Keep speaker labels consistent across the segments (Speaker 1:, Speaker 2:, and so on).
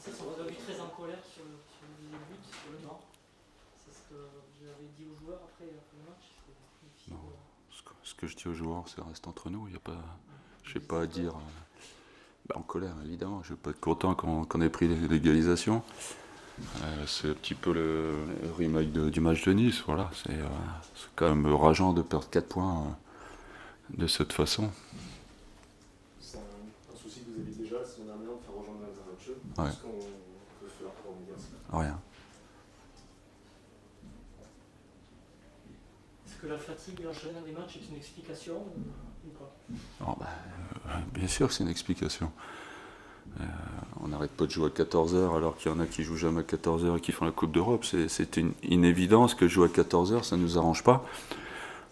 Speaker 1: Vous avez très en colère sur le but, sur le banc. C'est ce que vous avez dit aux joueurs après le match.
Speaker 2: Non. Ce que je dis aux joueurs, ça reste entre nous. Je n'ai pas à dire. En colère, évidemment. Je ne vais pas être content qu'on ait pris l'égalisation. C'est un petit peu le remake du match de Nice. Voilà. C'est quand même rageant de perdre 4 points de cette façon.
Speaker 3: C'est un souci que vous avez déjà, si on a besoin de faire rejoindre dans un autre jeu.
Speaker 2: Ouais.
Speaker 3: Qu'est-ce qu'on peut faire pour remédier à ça ?
Speaker 2: Rien.
Speaker 1: Est-ce que la fatigue enchaînant des matchs est une explication ou pas ?
Speaker 2: Bien sûr que c'est une explication. On n'arrête pas de jouer à 14h alors qu'il y en a qui jouent jamais à 14h et qui font la Coupe d'Europe. C'est une évidence que jouer à 14h, ça ne nous arrange pas.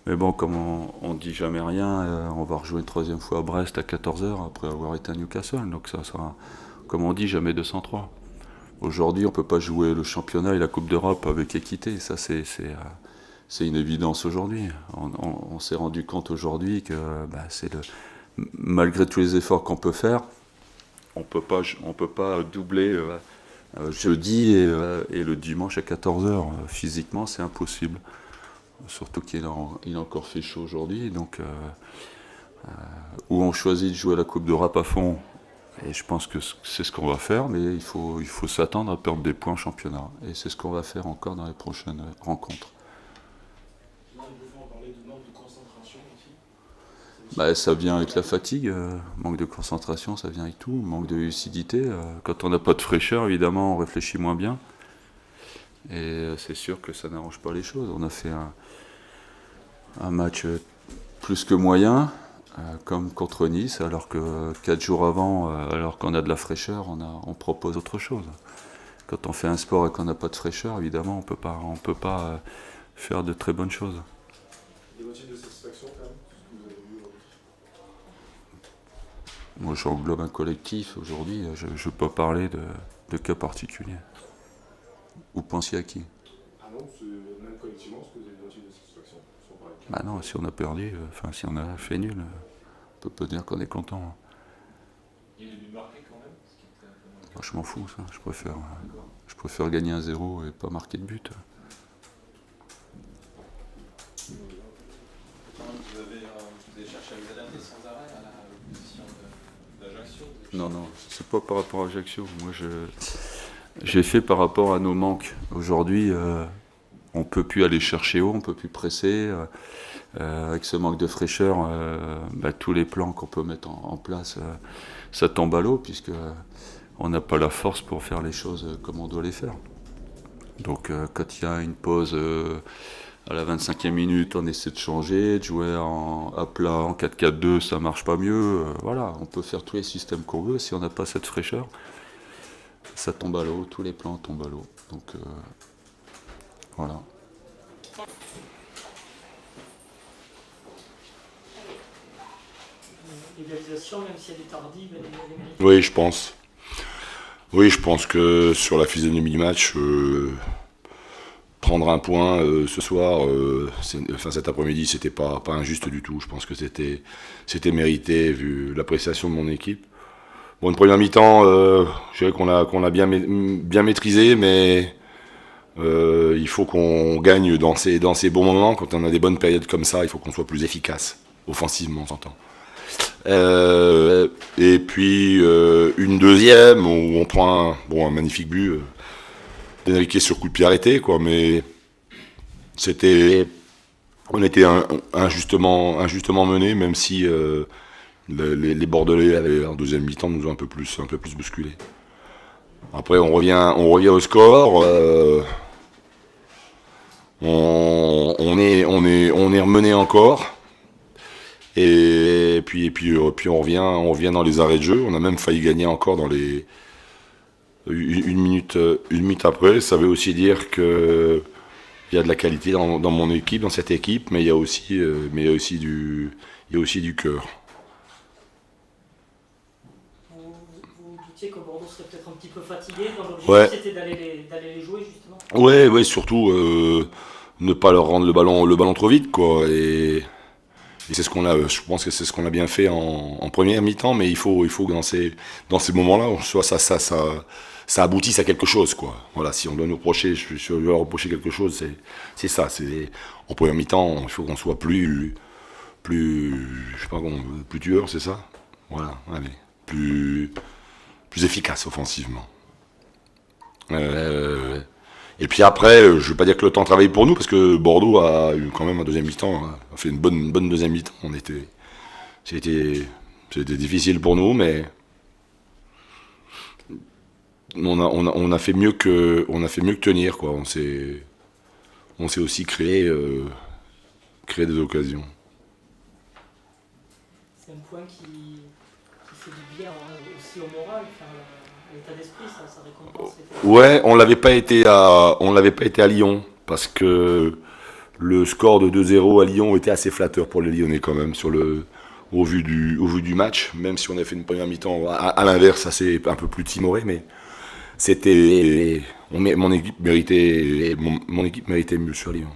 Speaker 2: Mais bon, comme on ne dit jamais rien, on va rejouer une troisième fois à Brest à 14h après avoir été à Newcastle. Donc ça sera, comme on dit, jamais 203. Aujourd'hui, on ne peut pas jouer le championnat et la Coupe d'Europe avec équité. Ça, c'est une évidence aujourd'hui. On s'est rendu compte aujourd'hui que malgré tous les efforts qu'on peut faire, on peut pas doubler jeudi et le dimanche à 14h. Physiquement, c'est impossible. Surtout qu'il a encore fait chaud aujourd'hui. Donc, où on choisit de jouer la Coupe d'Europe à fond, et je pense que c'est ce qu'on va faire, mais il faut s'attendre à perdre des points en championnat. Et c'est ce qu'on va faire encore dans les prochaines rencontres. Ça vient avec la fatigue, manque de concentration, ça vient avec tout, manque de lucidité. Quand on n'a pas de fraîcheur, évidemment, on réfléchit moins bien. Et c'est sûr que ça n'arrange pas les choses. On a fait un match plus que moyen, comme contre Nice, alors que 4 jours avant, alors qu'on a de la fraîcheur, on propose autre chose. Quand on fait un sport et qu'on n'a pas de fraîcheur, évidemment, on peut pas faire de très bonnes choses.
Speaker 3: Des motifs de satisfaction quand même, ce que vous avez vu aujourd'hui ?
Speaker 2: Moi, j'englobe un collectif aujourd'hui. Je ne peux pas parler de cas particuliers. Vous pensiez à qui ?
Speaker 3: Ah non, c'est même collectivement, ce que vous avez des motifs de satisfaction sans parler.
Speaker 2: Non, si on a perdu, si on a fait nul, on peut pas dire qu'on est content.
Speaker 4: Il y a eu du marqué quand même, ce qui était un peu moins...
Speaker 2: Moi, je m'en fous, ça. Je préfère gagner 1-0 et pas marquer de but.
Speaker 4: Vous avez cherché à vous adapter sans arrêt à la position d'Ajaccio.
Speaker 2: Non, c'est pas par rapport à Ajaccio. Moi, j'ai fait par rapport à nos manques. Aujourd'hui, on ne peut plus aller chercher haut, on ne peut plus presser. Avec ce manque de fraîcheur, tous les plans qu'on peut mettre en place, ça tombe à l'eau, puisque on n'a pas la force pour faire les choses comme on doit les faire. Donc quand il y a une pause à la 25e minute, on essaie de changer, de jouer à plat en 4-4-2, ça marche pas mieux. Voilà, on peut faire tous les systèmes qu'on veut, si on n'a pas cette fraîcheur, ça tombe à l'eau, tous les plans tombent à l'eau. Donc voilà.
Speaker 1: L'égalisation, même si elle est tardive, elle est méritée.
Speaker 3: Oui, je pense. Oui, je pense que sur la physionomie du match, prendre un point ce soir, cet après-midi, c'était pas injuste du tout. Je pense que c'était mérité vu l'appréciation de mon équipe. Bon, une première mi-temps, je dirais qu'on a bien maîtrisé, mais il faut qu'on gagne dans ces bons moments. Quand on a des bonnes périodes comme ça, il faut qu'on soit plus efficace, offensivement, on s'entend. Et puis une deuxième où on prend un magnifique but d'Enrique sur coup de pied arrêté, quoi, mais on était injustement mené, même si les Bordelais avaient en deuxième mi-temps nous ont un peu plus bousculé. Après on revient au score, on est remené encore. Et puis on revient dans les arrêts de jeu. On a même failli gagner encore dans les une minute après. Ça veut aussi dire que il y a de la qualité dans mon équipe, dans cette équipe, mais il y a aussi du cœur.
Speaker 1: Vous doutiez que Bordeaux serait peut-être un petit peu fatigué, donc l'objectif c'était d'aller les jouer justement.
Speaker 3: Ouais, surtout ne pas leur rendre le ballon trop vite, quoi. Et c'est ce qu'on a, je pense que c'est ce qu'on a bien fait en première mi-temps, mais il faut que dans ces moments-là, soit ça aboutisse à quelque chose, quoi. Voilà, si on doit nous reprocher, je dois reprocher quelque chose, c'est ça. En première mi-temps, il faut qu'on soit plus, je sais pas comment, plus tueur, c'est ça. Voilà, allez, plus efficace offensivement. Et puis après, je veux pas dire que le temps travaille pour nous, parce que Bordeaux a eu quand même un deuxième mi-temps, a fait une bonne deuxième mi-temps. C'était difficile pour nous, mais on a fait mieux que tenir, quoi. On s'est aussi créé des occasions.
Speaker 1: C'est un point qui fait du bien aussi au moral, enfin, à l'état d'esprit, ça récompense.
Speaker 3: Ouais, on l'avait pas été à Lyon, parce que le score de 2-0 à Lyon était assez flatteur pour les Lyonnais quand même, au vu du match, même si on a fait une première mi-temps à l'inverse, assez un peu plus timoré, mais mon équipe méritait mieux sur Lyon.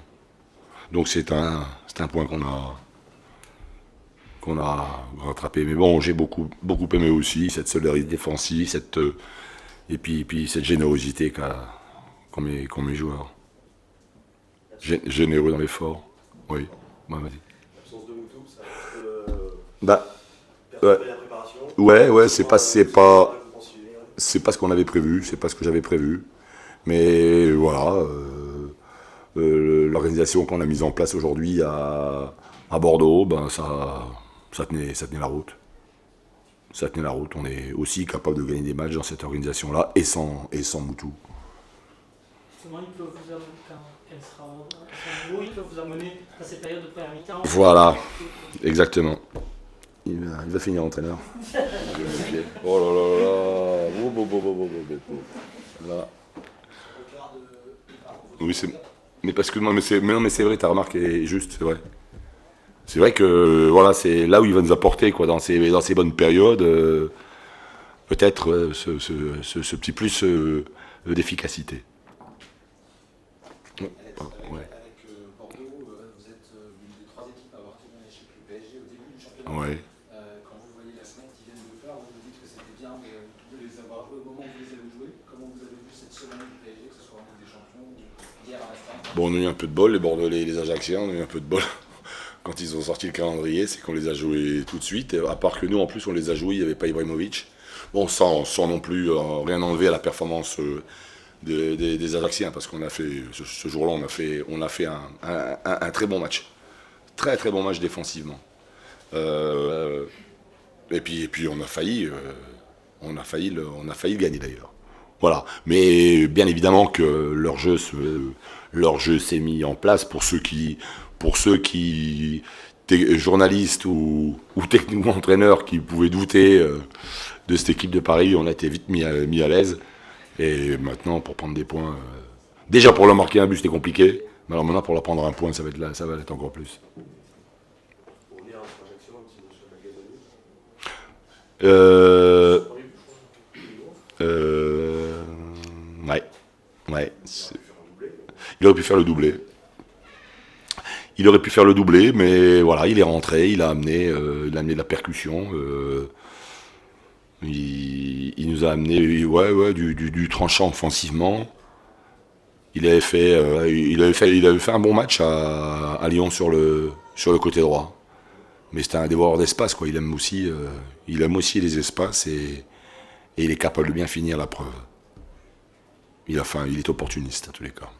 Speaker 3: Donc c'est un point qu'on a rattrapé. Mais bon, j'ai beaucoup aimé aussi cette solidarité défensive, et puis cette générosité qu'ont mes joueurs. Généreux dans l'effort. Oui. Bah, vas-y.
Speaker 5: L'absence de Moutou, ça
Speaker 3: Ouais.
Speaker 5: la préparation.
Speaker 3: Ouais, c'est pas ce qu'on avait prévu, c'est pas ce que j'avais prévu. Mais voilà, l'organisation qu'on a mise en place aujourd'hui à Bordeaux, ben ça tenait la route. Ça tenait la route. On est aussi capable de gagner des matchs dans cette organisation-là et sans Moutou.
Speaker 1: Justement, il peut vous amener, quand elle sera à son niveau, il peut vous amener dans cette période de première mi-temps.
Speaker 3: Voilà, exactement. Il va finir entraîneur. Oh là là là. Là. Oui, mais parce que mais c'est vrai, t'as remarqué, juste, c'est vrai. C'est vrai que voilà, c'est là où il va nous apporter, quoi, dans ces bonnes périodes, peut-être ce petit plus d'efficacité.
Speaker 4: Avec Bordeaux, vous êtes l'une des 3 équipes à avoir tenu un échec le PSG au début du championnat.
Speaker 3: Ouais.
Speaker 4: Quand vous voyez la semaine qui vient de faire, vous vous dites que c'était bien de les avoir au moment où vous les avez joués. Comment vous avez vu cette semaine du PSG, que ce soit en Ligue des Champions ou hier à la Stade?
Speaker 3: Bon, on a eu un peu de bol, les Bordelais et les Ajacciens, on a eu un peu de bol. Quand ils ont sorti le calendrier, c'est qu'on les a joués tout de suite. Et à part que nous, en plus, on les a joués, il n'y avait pas Ibrahimovic. Bon, sans non plus rien enlever à la performance des Ajacciens, parce qu'on a fait, ce jour-là, on a fait un très bon match. Très très bon match défensivement. Et puis on a failli le gagner d'ailleurs. Voilà. Mais bien évidemment que leur jeu s'est mis en place pour ceux qui journalistes ou techniquement entraîneurs qui pouvaient douter de cette équipe de Paris. On a été vite mis à l'aise. Et maintenant, pour prendre des points, déjà pour leur marquer un but, c'était compliqué. Mais alors maintenant, pour leur prendre un point, ça va être encore plus.
Speaker 5: On est en projection un petit peu sur la Gazonie.
Speaker 3: Ouais. Il aurait pu faire le doublé. Il aurait pu faire le doublé, mais voilà, il est rentré, il a amené de la percussion. Il nous a amené du tranchant offensivement. Il avait fait un bon match à Lyon sur le côté droit. Mais c'était un dévoreur d'espace, quoi. Il aime aussi les espaces et il est capable de bien finir la preuve. Il est opportuniste à tous les cas.